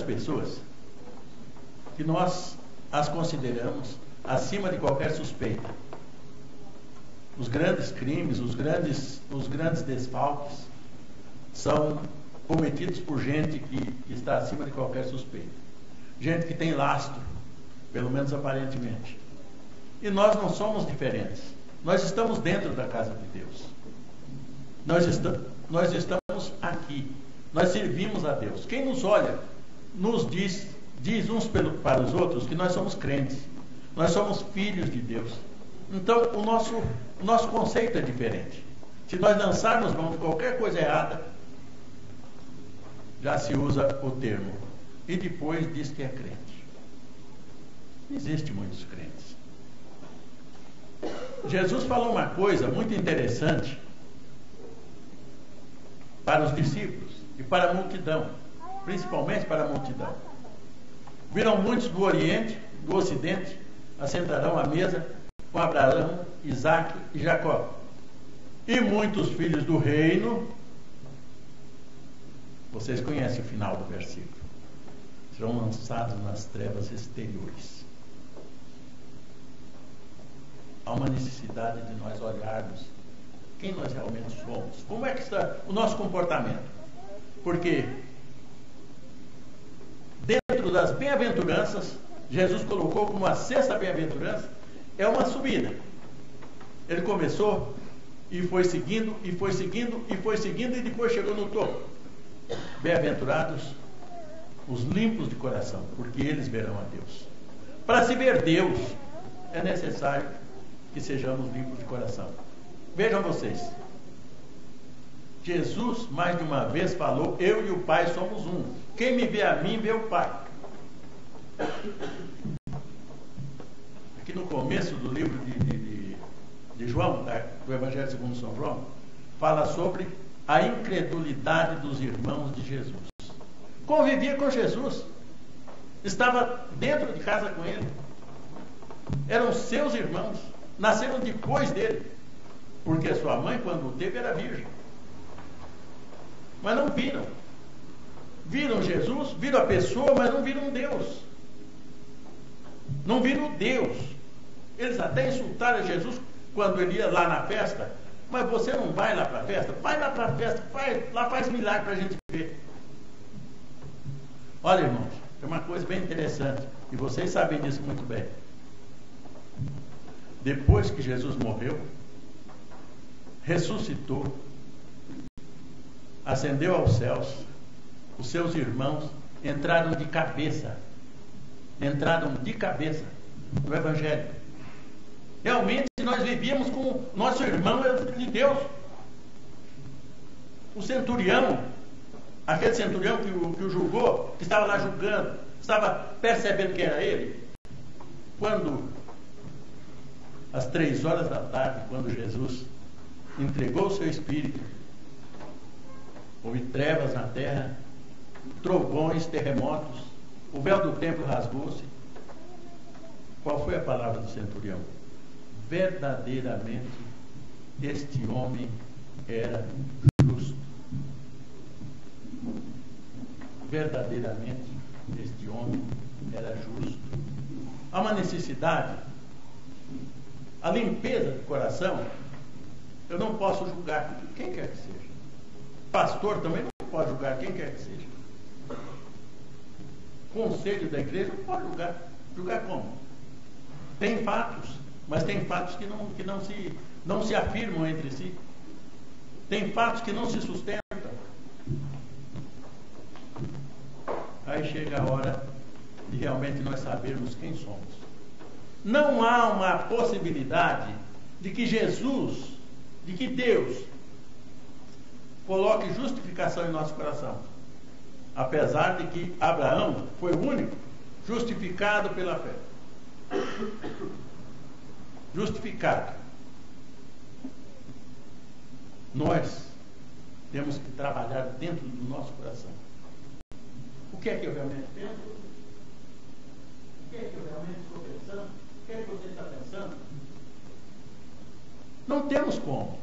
pessoas que nós as consideramos acima de qualquer suspeita. Os grandes crimes, os grandes desfalques são cometidos por gente que está acima de qualquer suspeita. Gente que tem lastro, pelo menos aparentemente. E nós não somos diferentes. Nós estamos dentro da casa de Deus. Nós estamos aqui. Nós servimos a Deus. Quem nos olha, nos diz uns para os outros que nós somos crentes. Nós somos filhos de Deus. Então, o nosso conceito é diferente. Se nós lançarmos mão de qualquer coisa errada, já se usa o termo. E depois diz que é crente. Existem muitos crentes. Jesus falou uma coisa muito interessante para os discípulos e para a multidão, principalmente para a multidão. Viram muitos do Oriente, do Ocidente, assentarão à mesa com Abraão, Isaque e Jacó. E muitos filhos do reino, vocês conhecem o final do versículo, serão lançados nas trevas exteriores. Há uma necessidade de nós olharmos quem nós realmente somos. Como é que está o nosso comportamento? Porque dentro das bem-aventuranças, Jesus colocou como a sexta bem-aventurança, é uma subida. Ele começou e foi seguindo, e foi seguindo, e foi seguindo, e depois chegou no topo. Bem-aventurados os limpos de coração, porque eles verão a Deus. Para se ver Deus, é necessário que sejamos limpos de coração. Vejam vocês, Jesus mais de uma vez falou: eu e o Pai somos um. Quem me vê a mim, vê o Pai. Aqui no começo do livro de João, do Evangelho segundo São João, fala sobre a incredulidade dos irmãos de Jesus. Convivia com Jesus, estava dentro de casa com ele, eram seus irmãos, nasceram depois dele, porque sua mãe, quando o teve, era virgem. Mas não viram. Viram Jesus, viram a pessoa, mas não viram Deus. Não viram Deus. Eles até insultaram Jesus quando ele ia lá na festa. Mas você não vai lá para a festa? Vai lá para a festa, lá faz milagre para a gente ver. Olha, irmãos, é uma coisa bem interessante, e vocês sabem disso muito bem. Depois que Jesus morreu, ressuscitou, ascendeu aos céus, os seus irmãos entraram de cabeça no Evangelho. Realmente nós vivíamos com nosso irmão de Deus. O centurião, aquele centurião que o julgou, que estava lá julgando, estava percebendo que era ele. Quando, às 3 horas da tarde, quando Jesus entregou o seu espírito, houve trevas na terra, trovões, terremotos, o véu do templo rasgou-se. Qual foi a palavra do centurião? Verdadeiramente este homem era justo. Verdadeiramente este homem era justo. Há uma necessidade. A limpeza do coração, eu não posso julgar quem quer que seja. Pastor também não pode julgar quem quer que seja. Conselho da igreja não pode julgar. Julgar como? Tem fatos, mas tem fatos que não se afirmam entre si. Tem fatos que não se sustentam. Aí chega a hora de realmente nós sabermos quem somos. Não há uma possibilidade de que Jesus, de que Deus coloque justificação em nosso coração. Apesar de que Abraão foi o único justificado pela fé. Justificado. Nós temos que trabalhar dentro do nosso coração. O que é que eu realmente penso? O que é que eu realmente estou pensando? O que é que você está pensando? Não temos como.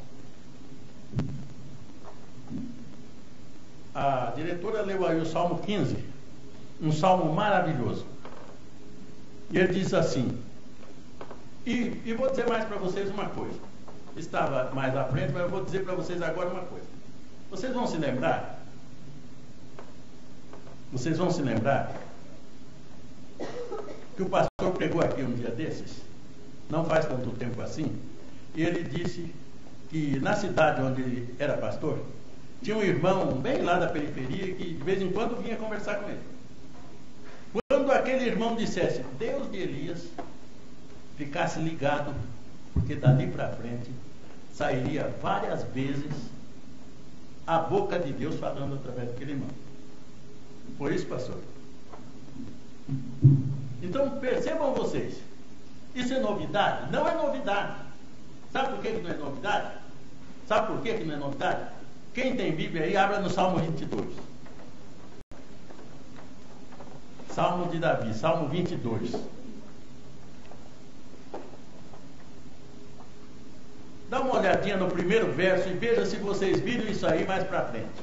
A diretora leu aí o Salmo 15. um salmo maravilhoso. E ele diz assim, e vou dizer mais para vocês uma coisa. Estava mais à frente, mas eu vou dizer para vocês agora uma coisa. Vocês vão se lembrar que o pastor pregou aqui um dia desses, não faz tanto tempo assim, e ele disse que na cidade onde ele era pastor, tinha um irmão bem lá da periferia que de vez em quando vinha conversar com ele. Quando aquele irmão dissesse, Deus de Elias, ficasse ligado, porque dali para frente sairia várias vezes a boca de Deus falando através daquele irmão. Foi isso, pastor? Então percebam vocês, isso é novidade? Não é novidade. Sabe por que não é novidade? Sabe por que não é novidade? Quem tem Bíblia aí, abra no Salmo 22. Salmo de Davi, Salmo 22. Dá uma olhadinha no primeiro verso e veja se vocês viram isso aí mais para frente.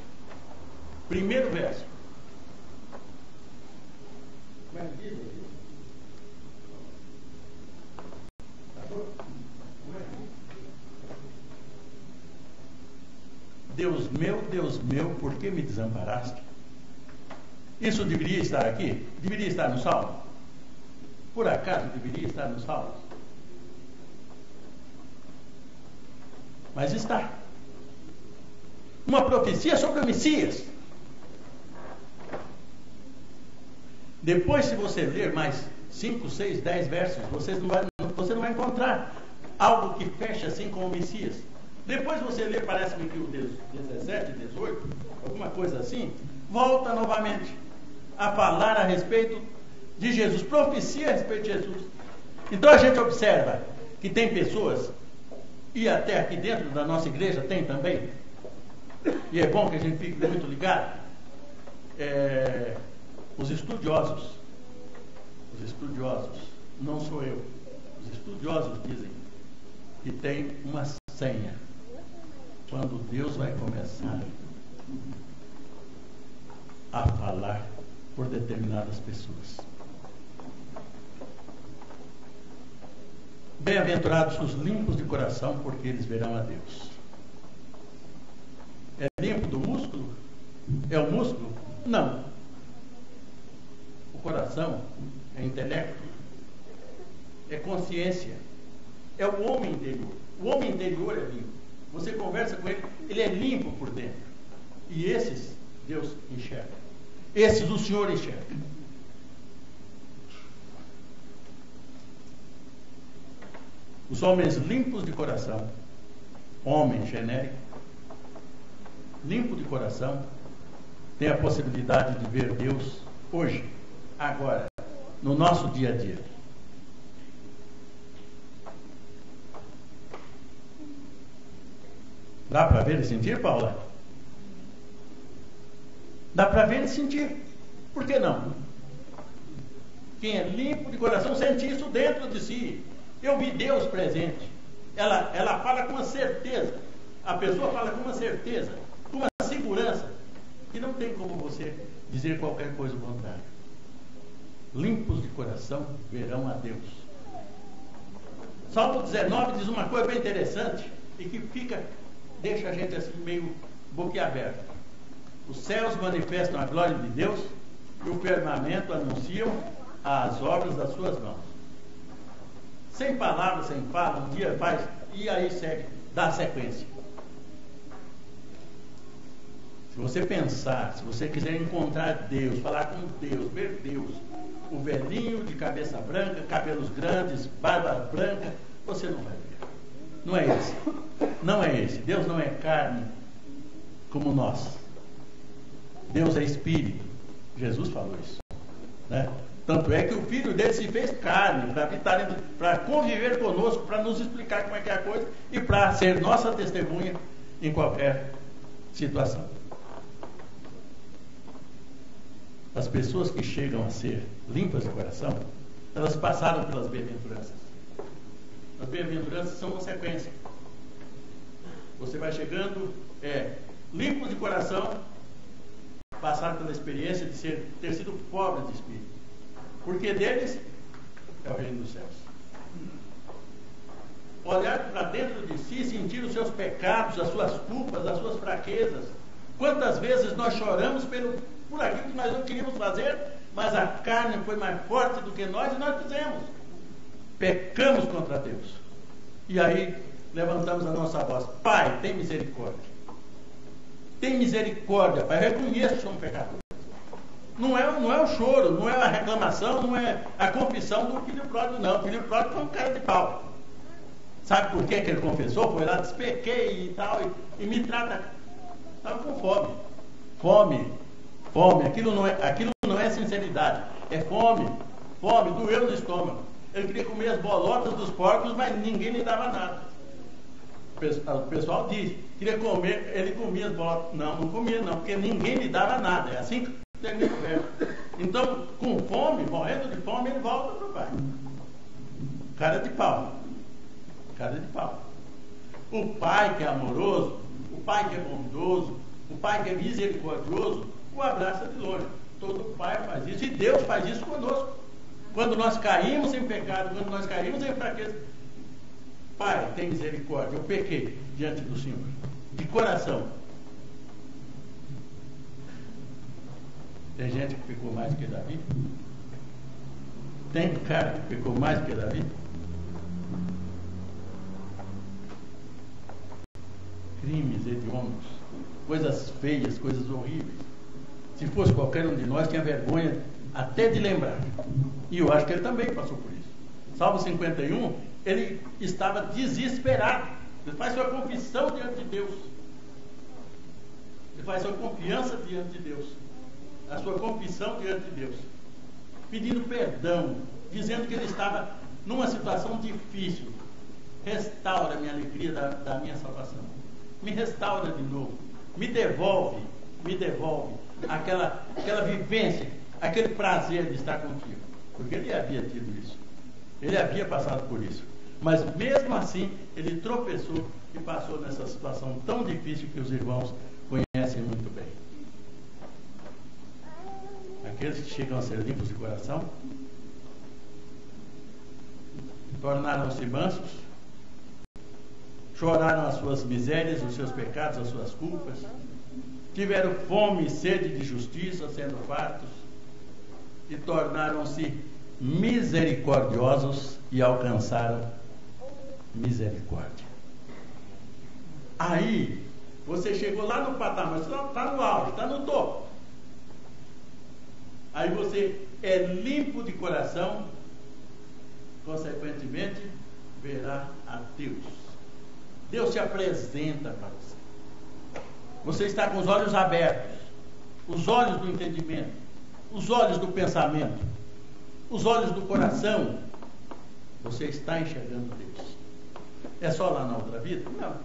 Primeiro verso. Deus meu, por que me desamparaste? Isso deveria estar aqui? Deveria estar no Salmo? Por acaso deveria estar no Salmo? Mas está. Uma profecia sobre o Messias. Depois, se você ler mais 5, 6, 10 versos, você não vai encontrar algo que feche assim com o Messias. Depois você lê, parece-me que o 17, 18, alguma coisa assim, volta novamente a falar a respeito de Jesus, profecia a respeito de Jesus. Então a gente observa que tem pessoas, e até aqui dentro da nossa igreja tem também, e é bom que a gente fique muito ligado, os estudiosos, não sou eu, os estudiosos dizem que tem uma senha. Quando Deus vai começar a falar por determinadas pessoas. Bem-aventurados os limpos de coração, porque eles verão a Deus. É limpo do músculo? É o músculo? Não. O coração é intelecto, é consciência, é o homem interior. O homem interior é limpo. Você conversa com ele, ele é limpo por dentro. E esses Deus enxerga. Esses o Senhor enxerga. Os homens limpos de coração, homem genérico, limpo de coração, tem a possibilidade de ver Deus hoje, agora, no nosso dia a dia. Dá para ver e sentir, Paula? Dá para ver e sentir. Por que não? Quem é limpo de coração sente isso dentro de si. Eu vi Deus presente. Ela fala com uma certeza. A pessoa fala com uma certeza, com uma segurança, que não tem como você dizer qualquer coisa contrária. Limpos de coração verão a Deus. Salmo 19 diz uma coisa bem interessante e que deixa a gente assim meio boquiaberto. Os céus manifestam a glória de Deus e o firmamento anunciam as obras das suas mãos. Sem palavras, sem fala, um dia faz e aí segue, dá sequência. Se você pensar, se você quiser encontrar Deus, falar com Deus, ver Deus, o velhinho de cabeça branca, cabelos grandes, barba branca, você não vai ver. Não é esse. Não é esse. Deus não é carne como nós. Deus é espírito. Jesus falou isso. Né? Tanto é que o Filho dele se fez carne para conviver conosco, para nos explicar como é que é a coisa e para ser nossa testemunha em qualquer situação. As pessoas que chegam a ser limpas de coração, elas passaram pelas bem-aventuranças. As bem-aventuranças são uma sequência. Você vai chegando, limpos de coração, passaram pela experiência de ter sido pobres de espírito. Porque deles é o reino dos céus. Olhar para dentro de si, sentir os seus pecados, as suas culpas, as suas fraquezas. Quantas vezes nós choramos por aquilo que nós não queríamos fazer, mas a carne foi mais forte do que nós e nós fizemos. Pecamos contra Deus. E aí levantamos a nossa voz: Pai, tem misericórdia. Tem misericórdia, Pai. Reconheço que somos pecadores. Não é o choro, não é a reclamação, não é a confissão do filho pródigo, não. O filho pródigo foi um cara de pau. Sabe por que ele confessou? Foi lá, despequei e tal, e me trata. Estava com fome. Fome. Aquilo não é sinceridade. É fome. Doeu no estômago. Ele queria comer as bolotas dos porcos, mas ninguém lhe dava nada. O pessoal diz, queria comer, ele comia as bolotas. Não comia não, porque ninguém lhe dava nada. É assim que termina o verso. Então, com fome, morrendo de fome, ele volta para o pai. Cara de pau. O pai que é amoroso, o pai que é bondoso, o pai que é misericordioso, o abraça de longe. Todo pai faz isso, e Deus faz isso conosco. Quando nós caímos em pecado, quando nós caímos em fraqueza, Pai, tem misericórdia, eu pequei diante do Senhor, de coração. Tem gente que pecou mais que Davi? Tem cara que pecou mais que Davi? Crimes hediondos, coisas feias, coisas horríveis. Se fosse qualquer um de nós, tinha vergonha até de lembrar. E eu acho que ele também passou por isso. Salmo 51, ele estava desesperado. Ele faz sua confissão diante de Deus. Ele faz sua confiança diante de Deus. A sua confissão diante de Deus. Pedindo perdão, dizendo que ele estava numa situação difícil. Restaura a minha alegria da minha salvação. Me restaura de novo. Me devolve aquela vivência, aquele prazer de estar contigo. Porque ele havia tido isso. Ele havia passado por isso. Mas mesmo assim, ele tropeçou e passou nessa situação tão difícil que os irmãos conhecem muito bem. Aqueles que chegam a ser limpos de coração tornaram-se mansos, choraram as suas misérias, os seus pecados, as suas culpas, tiveram fome e sede de justiça, sendo fartos, e tornaram-se misericordiosos e alcançaram misericórdia. Aí, você chegou lá no patamar, você está no auge, está no topo. Aí você é limpo de coração, consequentemente, verá a Deus. Deus se apresenta para você. Você está com os olhos abertos, os olhos do entendimento, os olhos do pensamento, os olhos do coração. Você está enxergando Deus. É só lá na outra vida? Não.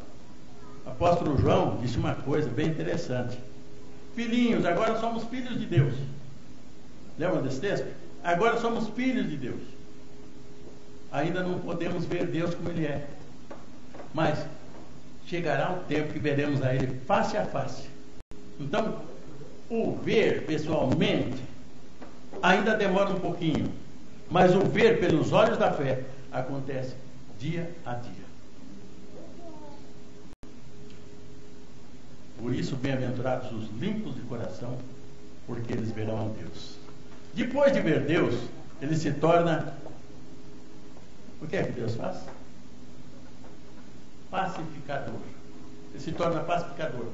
O apóstolo João disse uma coisa bem interessante. Filhinhos, agora somos filhos de Deus. Lembra desse texto? Agora somos filhos de Deus. Ainda não podemos ver Deus como Ele é. Mas chegará o tempo que veremos a Ele face a face. Então, o ver pessoalmente ainda demora um pouquinho. Mas o ver pelos olhos da fé acontece dia a dia. Por isso, bem-aventurados os limpos de coração, porque eles verão a Deus. Depois de ver Deus, ele se torna... O que é que Deus faz? Pacificador. Ele se torna pacificador.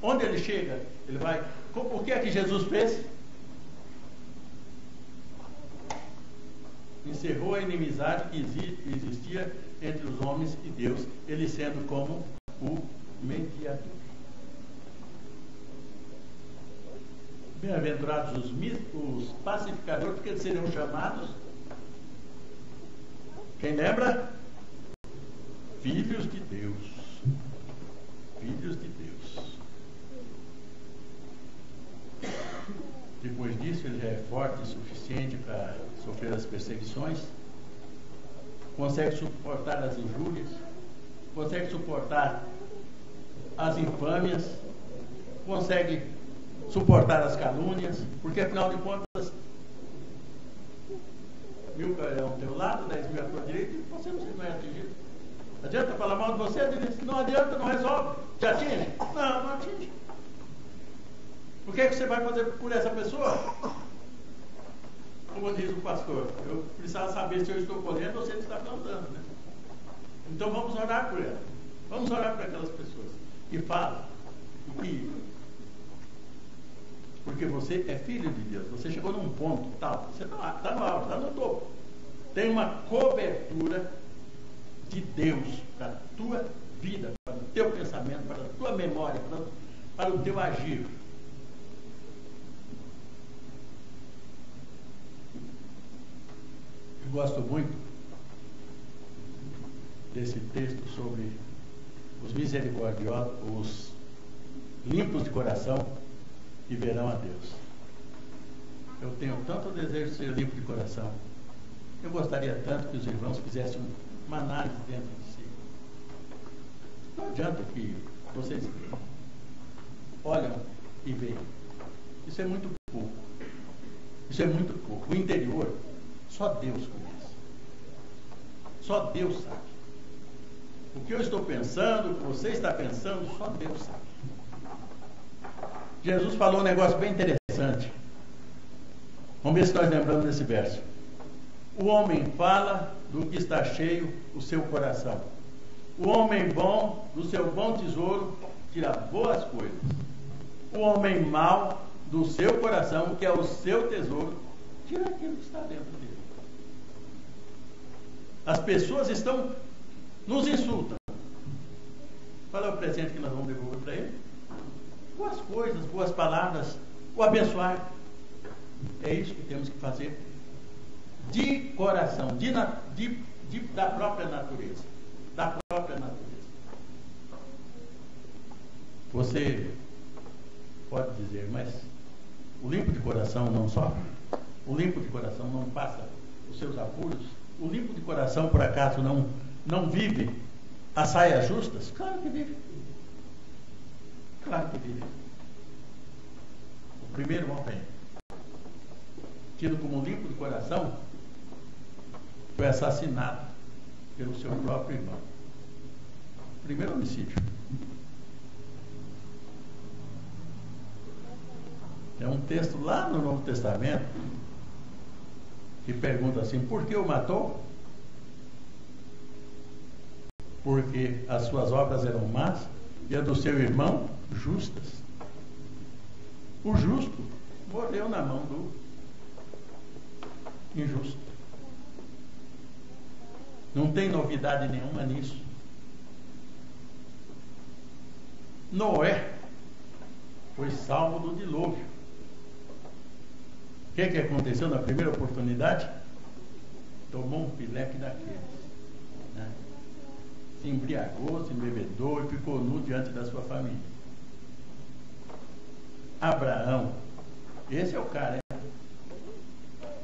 Onde ele chega, ele vai... O que é que Jesus fez? Encerrou a inimizade que existia entre os homens e Deus, ele sendo como o mediador. Bem-aventurados os pacificadores, porque eles serão chamados, quem lembra? Filhos de Deus. Filhos de Deus. Depois disso, ele já é forte o suficiente para sofrer as perseguições, consegue suportar as injúrias, consegue suportar as infâmias, consegue suportar as calúnias, porque afinal de contas, 1000 cairão ao teu lado, 10.000 à tua direita, e você não é atingido. Adianta falar mal de você? Não adianta, não resolve. Te atinge? Não, não atinge. O que é que você vai fazer por essa pessoa? Como diz o pastor, eu precisava saber se eu estou colhendo ou se ele está plantando, né? Então vamos orar por ela. Vamos orar por aquelas pessoas. E fala que porque você é filho de Deus, você chegou num ponto tal, você está no alto, está no topo. Tem uma cobertura de Deus para a tua vida, para o teu pensamento, para a tua memória, para o teu agir. Eu gosto muito desse texto sobre os misericordiosos, os limpos de coração, que verão a Deus. Eu tenho tanto desejo de ser limpo de coração. Eu gostaria tanto que os irmãos fizessem uma análise dentro de si. Não adianta que vocês olham e veem. Isso é muito pouco. Isso é muito pouco. O interior, só Deus conhece. Só Deus sabe. O que eu estou pensando, o que você está pensando, só Deus sabe. Jesus falou um negócio bem interessante. Vamos ver se nós lembramos desse verso. O homem fala do que está cheio o seu coração. O homem bom, do seu bom tesouro, tira boas coisas. O homem mau, do seu coração, que é o seu tesouro, tira aquilo que está dentro dele. As pessoas nos insultam. Qual é o presente que nós vamos devolver para ele? Boas coisas, boas palavras, o abençoar. É isso que temos que fazer de coração, da própria natureza. Da própria natureza. Você pode dizer, mas o limpo de coração não sofre? O limpo de coração não passa os seus apuros? O limpo de coração, por acaso, não vive as saias justas? Claro que vive. Claro que vive. O primeiro homem, tido como limpo de coração, foi assassinado pelo seu próprio irmão. Primeiro homicídio. É um texto lá no Novo Testamento que pergunta assim: por que o matou? Porque as suas obras eram más e a do seu irmão justas. O justo morreu na mão do injusto. Não tem novidade nenhuma nisso. Noé foi salvo do dilúvio. O que aconteceu na primeira oportunidade? Tomou um pileque daqueles, né? Se embriagou, se embebedou e ficou nu diante da sua família. Abraão, esse é o cara, hein?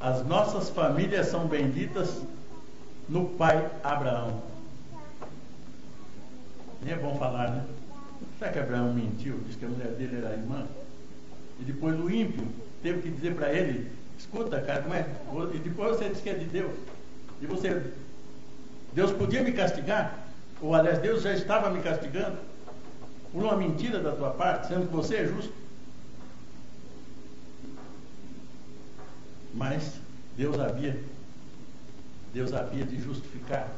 As nossas famílias são benditas no pai Abraão. Nem é bom falar, né? Será que Abraão mentiu? Diz que a mulher dele era irmã. E depois o ímpio teve que dizer para ele: escuta, cara, mas e depois você diz que é de Deus. E Deus podia me castigar? Ou aliás, Deus já estava me castigando por uma mentira da tua parte, sendo que você é justo. Mas Deus havia de justificar.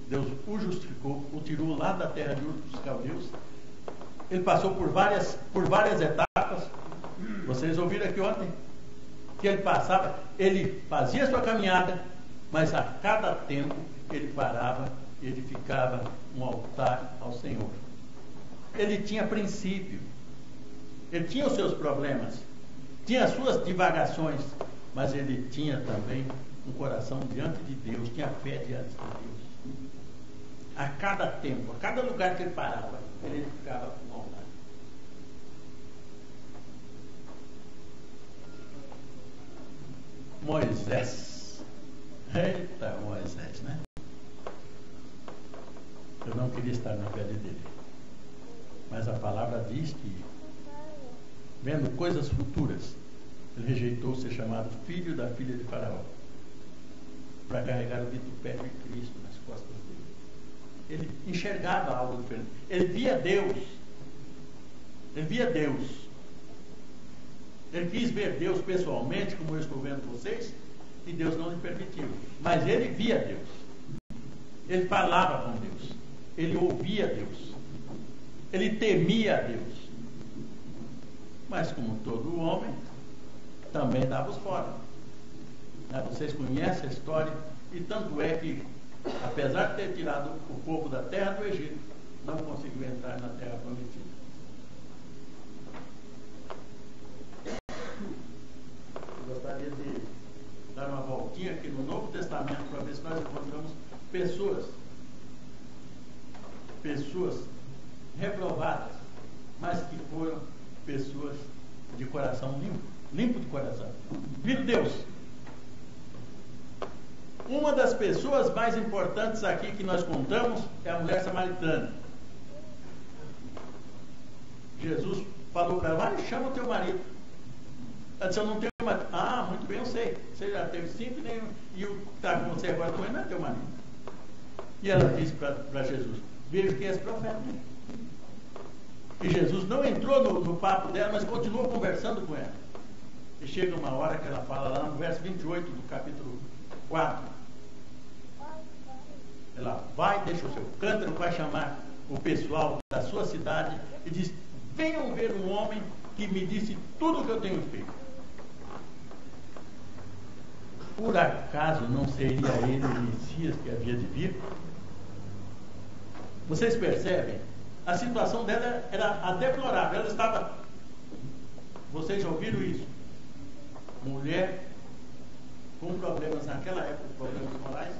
Deus o justificou, o tirou lá da terra de Ur dos Caldeus. Ele passou por várias etapas. Vocês ouviram aqui ontem que ele fazia sua caminhada, mas a cada tempo ele parava, edificava um altar ao Senhor. Ele tinha princípio, ele tinha os seus problemas, tinha as suas divagações, mas ele tinha também um coração diante de Deus, tinha fé diante de Deus. A cada tempo, a cada lugar que ele parava, ele edificava um altar. Moisés. Eita, Moisés, né? Eu não queria estar na pele dele. Mas a palavra diz que vendo coisas futuras, ele rejeitou ser chamado filho da filha de Faraó, para carregar o vitupério de Cristo nas costas dele. Ele enxergava algo diferente. Ele via Deus. Ele via Deus. Ele quis ver Deus pessoalmente, como eu estou vendo vocês, e Deus não lhe permitiu. Mas ele via Deus. Ele falava com Deus. Ele ouvia Deus. Ele temia a Deus. Mas como todo homem, também dava os fora. Vocês conhecem a história, e tanto é que, apesar de ter tirado o povo da terra do Egito, não conseguiu entrar na terra prometida. Eu gostaria de dar uma voltinha aqui no Novo Testamento para ver se nós encontramos pessoas reprovadas, mas que foram pessoas de coração limpo de coração. Viu Deus? Uma das pessoas mais importantes aqui que nós contamos é a mulher samaritana. Jesus falou para ela: vai, chama o teu marido. Ela disse: eu não tenho marido. Ah, muito bem, eu sei. Você já teve 5 e o que está com você agora também não é teu marido. E ela disse para Jesus: vejo que és profeta. E Jesus não entrou no papo dela, mas continuou conversando com ela. E chega uma hora que ela fala lá no verso 28 do capítulo 4. Ela vai, deixa o seu cântaro, vai chamar o pessoal da sua cidade e diz: venham ver um homem que me disse tudo o que eu tenho feito. Por acaso não seria ele o Messias que havia de vir? Vocês percebem? A situação dela era a deplorável. Ela estava... Vocês já ouviram isso? Mulher com problemas naquela época, problemas morais,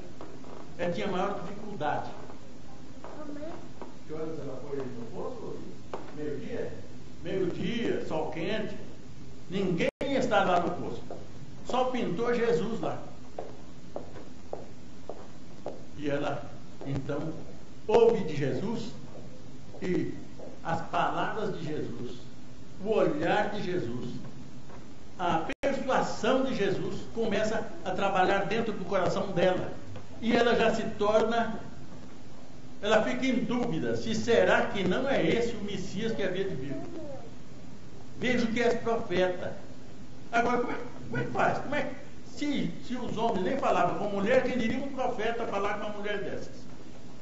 ela tinha maior dificuldade. Que horas ela foi no poço? Meio-dia? Meio-dia, sol quente. Ninguém estava lá no poço. Só pintou Jesus lá. E ela, então, ouve de Jesus, e as palavras de Jesus, o olhar de Jesus, a persuasão de Jesus começa a trabalhar dentro do coração dela. E ela já se torna, ela fica em dúvida se será que não é esse o Messias que havia de vir. Vejo que és profeta. Agora, como é que faz? Se os homens nem falavam com mulher, quem diria um profeta falar com uma mulher dessas?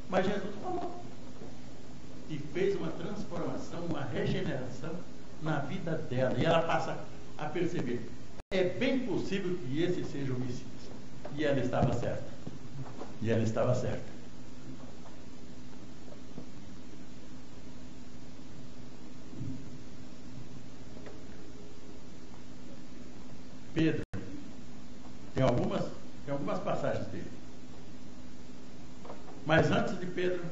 Mas Jesus falou. E fez uma transformação, uma regeneração na vida dela. E ela passa a perceber: é bem possível que esse seja o Messias. E ela estava certa. E ela estava certa. Pedro, tem algumas passagens dele. Mas antes de Pedro,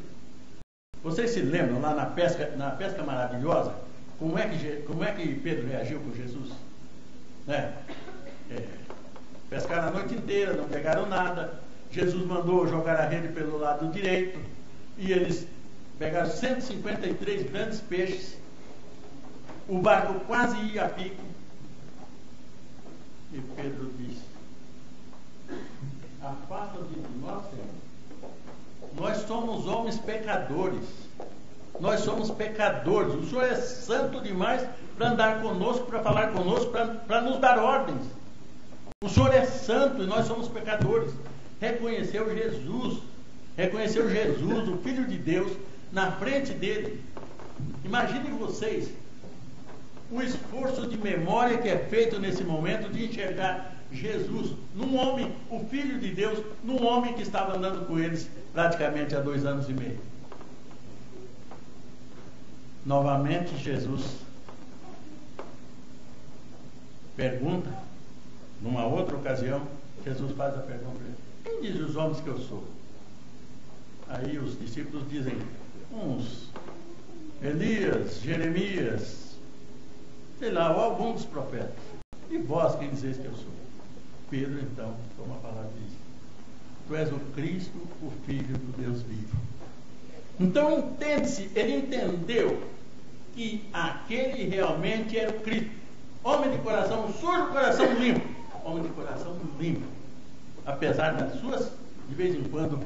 vocês se lembram lá na pesca maravilhosa, como é que Pedro reagiu com Jesus? Pescaram a noite inteira, não pegaram nada. Jesus mandou jogar a rede pelo lado direito e eles pegaram 153 grandes peixes. O barco quase ia a pico. E Pedro disse: afasta-te de nós, Senhor. Nós somos homens pecadores. Nós somos pecadores. O Senhor é santo demais para andar conosco, para falar conosco, para nos dar ordens. O Senhor é santo e nós somos pecadores. Reconheceu Jesus, o Filho de Deus, na frente dele. Imaginem vocês o esforço de memória que é feito nesse momento de enxergar Jesus num homem, o Filho de Deus, num homem que estava andando com eles praticamente há 2 anos e meio. Novamente Jesus pergunta, numa outra ocasião, Jesus faz a pergunta para ele: quem diz os homens que eu sou? Aí os discípulos dizem: uns Elias, Jeremias, sei lá, ou algum dos profetas. E vós, quem dizeis que eu sou? Pedro então toma a palavra e diz: tu és o Cristo, o Filho do Deus vivo. Então entende-se, ele entendeu que aquele realmente era o Cristo. Homem de coração sujo, coração limpo. Homem de coração limpo. Apesar das suas, de vez em quando,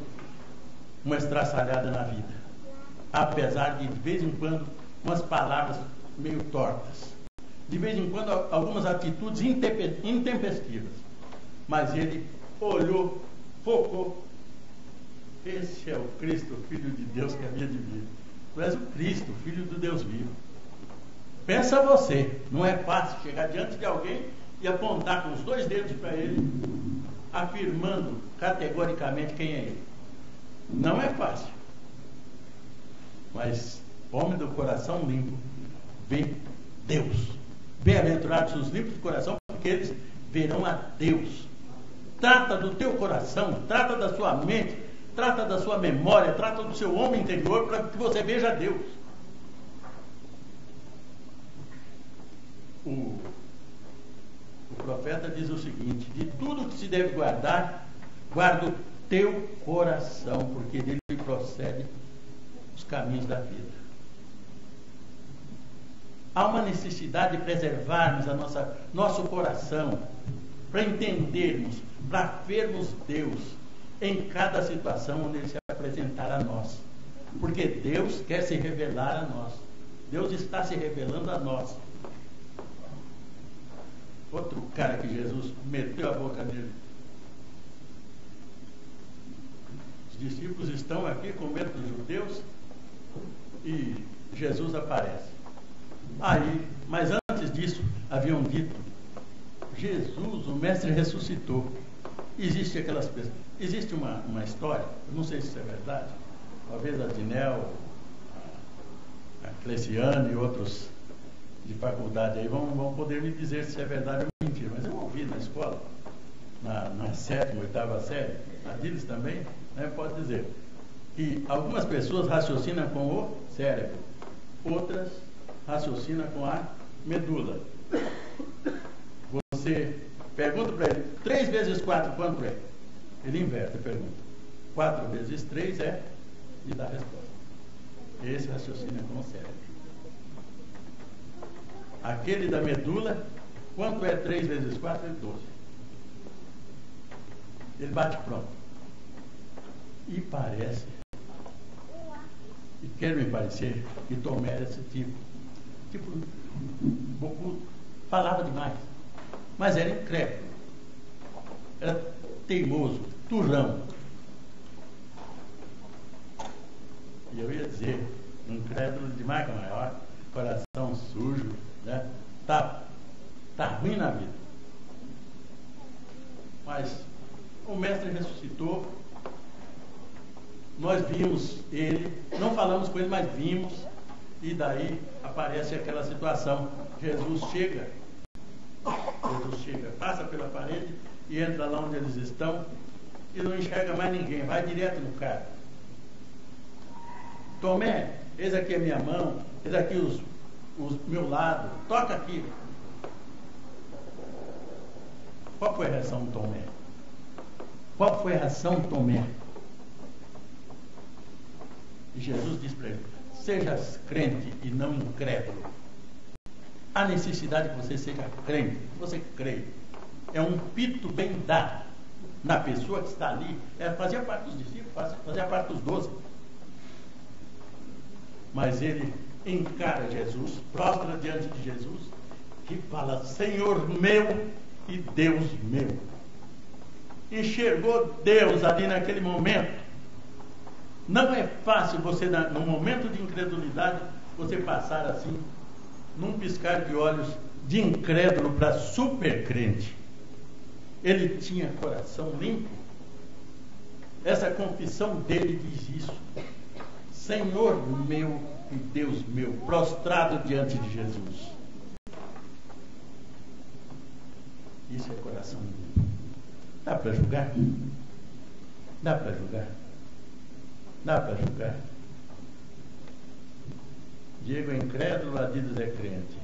uma estraçalhada na vida. Apesar de vez em quando, umas palavras meio tortas. De vez em quando, algumas atitudes intempestivas. Mas ele olhou, focou. Esse é o Cristo, Filho de Deus que havia de vir. Tu és o Cristo, Filho do Deus vivo. Pensa você, não é fácil chegar diante de alguém e apontar com os 2 dedos para ele, afirmando categoricamente quem é ele. Não é fácil. Mas homem do coração limpo vê Deus. Bem-aventurados os limpos de coração, porque eles verão a Deus. Trata do teu coração, trata da sua mente, trata da sua memória, trata do seu homem interior para que você veja Deus. O profeta diz o seguinte: de tudo que se deve guardar, guarda o teu coração, porque dele procede os caminhos da vida. Há uma necessidade de preservarmos nosso coração, para entendermos, para vermos Deus em cada situação onde Ele se apresentar a nós. Porque Deus quer se revelar a nós. Deus está se revelando a nós. Outro cara que Jesus meteu a boca nele. Os discípulos estão aqui com medo dos judeus e Jesus aparece. Aí, mas antes disso, haviam dito: Jesus, o Mestre, ressuscitou. Existe aquelas pessoas. Existe uma história, eu não sei se isso é verdade, talvez a Dinel, a Cleciane e outros de faculdade aí vão poder me dizer se é verdade ou mentira, mas eu ouvi na escola, na 7ª, 8ª série, a Diles também, né, pode dizer, que algumas pessoas raciocinam com o cérebro, outras raciocinam com a medula. Você pergunta para ele, 3 vezes 4, quanto é? Ele inverte a pergunta. 4 vezes 3 é, e dá a resposta. Esse raciocínio é com o cérebro. Aquele da medula, quanto é 3 vezes 4? É 12. Ele bate pronto. E parece, e quer me parecer, que Tomé era esse tipo bocudo, falava demais, mas era incrédulo, era teimoso, turrão. E eu ia dizer, incrédulo de marca maior, coração sujo, né? Tá ruim na vida. Mas o Mestre ressuscitou, nós vimos ele, não falamos com ele, mas vimos, e daí aparece aquela situação. Jesus chega, passa pela parede e entra lá onde eles estão e não enxerga mais ninguém, vai direto no cara. Tomé, eis aqui a minha mão, eis aqui os meu lado, toca aqui. Qual foi a reação de Tomé? Qual foi a reação de Tomé? E Jesus diz para ele: sejas crente e não incrédulo. A necessidade que você seja crente, que você crê, é um pito bem dado na pessoa que está ali. Fazia parte dos discípulos, fazia parte dos 12. Mas ele encara Jesus, prostra diante de Jesus e fala: Senhor meu e Deus meu. Enxergou Deus ali naquele momento. Não é fácil você, no momento de incredulidade, você passar assim, num piscar de olhos, de incrédulo para super crente. Ele tinha coração limpo. Essa confissão dele diz isso: Senhor meu e Deus meu, prostrado diante de Jesus. Isso é coração limpo. Dá para julgar? Dá para julgar? Dá para julgar? Diego é incrédulo, Adidas é crente.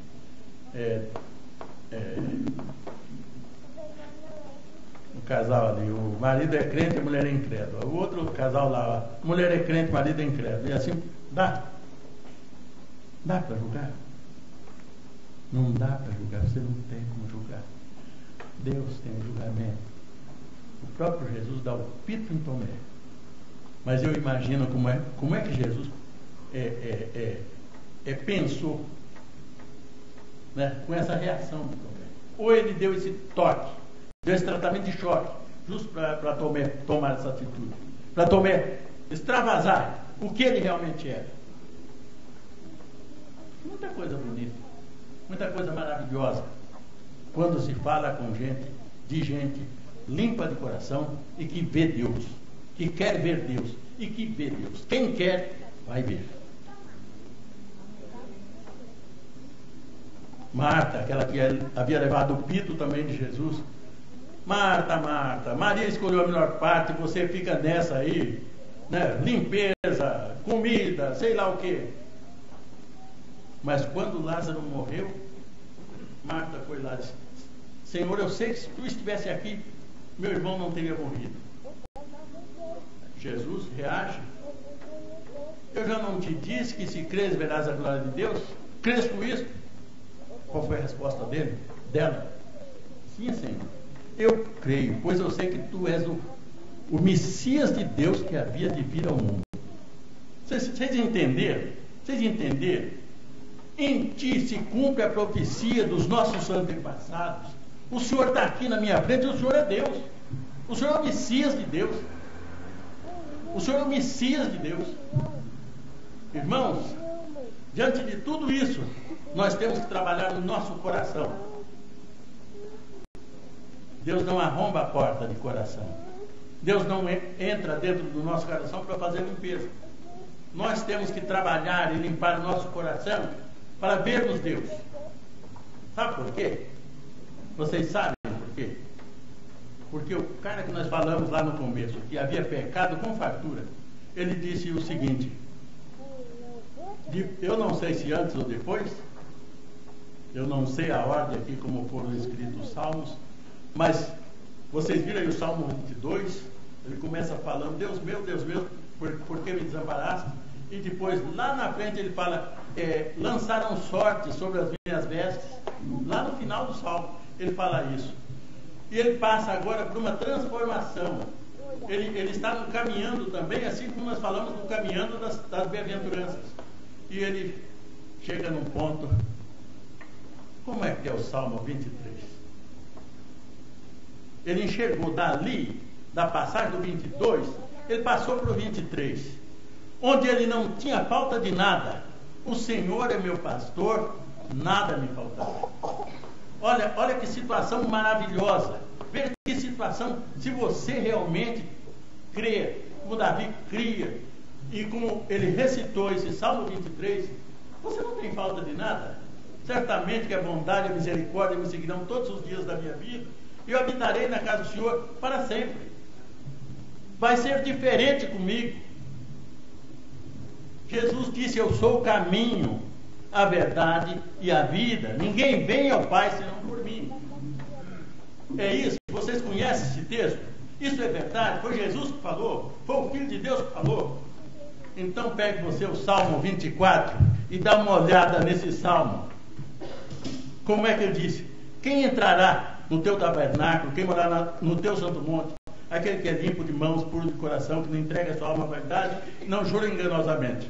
Um casal ali, o marido é crente, a mulher é incrédula. O outro casal lá, a mulher é crente, o marido é incrédulo. E assim, dá para julgar? Não dá para julgar, você não tem como julgar. Deus tem o julgamento. O próprio Jesus dá o pito em Tomé. Mas eu imagino como é que Jesus pensou, né, com essa reação de Tomé. Ou ele deu esse toque, deu esse tratamento de choque, justo para Tomé tomar essa atitude, para Tomé extravasar o que ele realmente era. Muita coisa bonita, muita coisa maravilhosa, quando se fala com gente limpa de coração e que vê Deus, que quer ver Deus e que vê Deus. Quem quer, vai ver. Marta, aquela que havia levado o pito também de Jesus. Marta, Marta, Maria escolheu a melhor parte, você fica nessa aí, né? Limpeza, comida, sei lá o quê. Mas quando Lázaro morreu, Marta foi lá e disse: Senhor, eu sei que se tu estivesse aqui, meu irmão não teria morrido. Jesus reage: eu já não te disse que se crês verás a glória de Deus? Crês com isso? Qual foi a resposta dela? Sim, Senhor, eu creio, pois eu sei que tu és o Messias de Deus que havia de vir ao mundo. Vocês entenderam? Vocês entenderam? Em ti se cumpre a profecia dos nossos antepassados. O Senhor está aqui na minha frente, o Senhor é Deus. O Senhor é o Messias de Deus. O Senhor é o Messias de Deus. Irmãos, diante de tudo isso, nós temos que trabalhar no nosso coração. Deus não arromba a porta de coração. Deus não entra dentro do nosso coração para fazer limpeza. Nós temos que trabalhar e limpar o nosso coração para vermos Deus. Sabe por quê? Vocês sabem por quê? Porque o cara que nós falamos lá no começo, que havia pecado com fartura, ele disse o seguinte: eu não sei se antes ou depois, eu não sei a ordem aqui como foram escritos os salmos, mas vocês viram aí o Salmo 22, ele começa falando: Deus meu, por que me desamparaste? E depois, lá na frente, ele fala: lançaram sorte sobre as minhas vestes. Lá no final do Salmo, ele fala isso. E ele passa agora por uma transformação. Ele está caminhando também, assim como nós falamos do caminhando das bem-aventuranças. E ele chega num ponto. Como é que é o Salmo 23? Ele enxergou dali, da passagem do 22, ele passou para o 23, onde ele não tinha falta de nada. O Senhor é meu pastor, nada me faltará. Olha que situação maravilhosa. Veja que situação, se você realmente crê, como Davi cria, e como ele recitou esse Salmo 23, você não tem falta de nada. Certamente que a bondade e a misericórdia me seguirão todos os dias da minha vida, e eu habitarei na casa do Senhor para sempre. Vai ser diferente comigo. Jesus disse: eu sou o caminho, a verdade e a vida. Ninguém vem ao Pai senão por mim. É isso. Vocês conhecem esse texto? Isso é verdade? Foi Jesus que falou? Foi o Filho de Deus que falou? Então pegue você o Salmo 24 e dá uma olhada nesse Salmo. Como é que ele disse? Quem entrará no teu tabernáculo, quem morará no teu santo monte? Aquele que é limpo de mãos, puro de coração, que não entrega a sua alma à verdade, não jura enganosamente.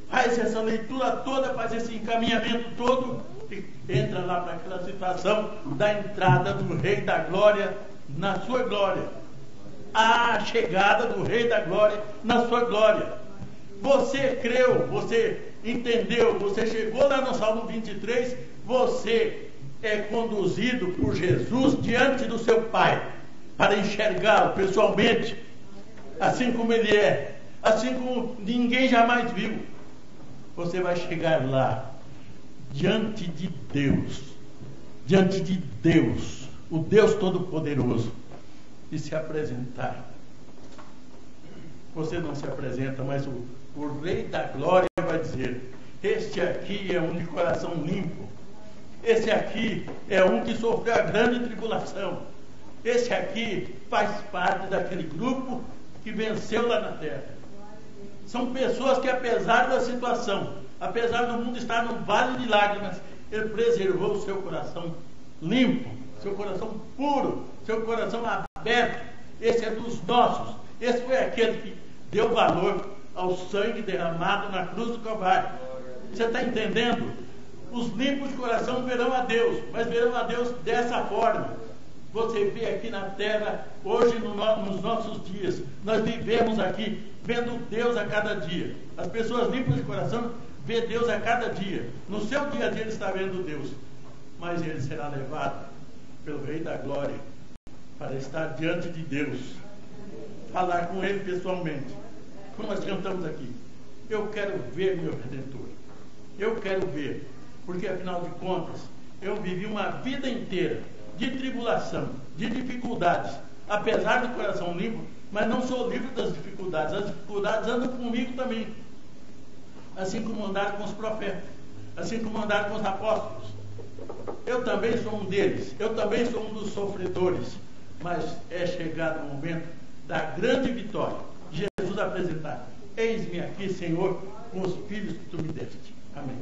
Faz essa leitura toda, faz esse encaminhamento todo e entra lá para aquela situação da entrada do Rei da Glória na sua glória. A chegada do Rei da Glória na sua glória. Você creu, você entendeu, você chegou lá no Salmo 23, você é conduzido por Jesus diante do seu Pai, para enxergá-lo pessoalmente, assim como ele é, assim como ninguém jamais viu. Você vai chegar lá, diante de Deus, o Deus Todo-Poderoso, e se apresentar. Você não se apresenta, mas o Rei da Glória vai dizer: este aqui é um de coração limpo, esse aqui é um que sofreu a grande tribulação, esse aqui faz parte daquele grupo que venceu lá na terra. São pessoas que, apesar da situação, apesar do mundo estar num vale de lágrimas, Ele preservou o seu coração limpo, seu coração puro, seu coração aberto. Esse é dos nossos. Esse foi aquele que deu valor ao sangue derramado na cruz do Calvário. Você está entendendo? Os limpos de coração verão a Deus, mas verão a Deus dessa forma. Você vê aqui na terra, hoje nos nossos dias, nós vivemos aqui vendo Deus a cada dia. As pessoas limpas de coração vê Deus a cada dia. No seu dia a dia ele está vendo Deus, mas ele será levado pelo Rei da Glória para estar diante de Deus, falar com ele pessoalmente. Como nós cantamos aqui, eu quero ver meu Redentor, eu quero ver, porque afinal de contas eu vivi uma vida inteira de tribulação, de dificuldades, apesar do coração limpo, mas não sou livre das dificuldades. As dificuldades andam comigo também, assim como andaram com os profetas, assim como andaram com os apóstolos. Eu também sou um deles, eu também sou um dos sofredores, mas é chegado o momento da grande vitória. Jesus apresentar: eis-me aqui, Senhor, com os filhos que tu me deste. Amém.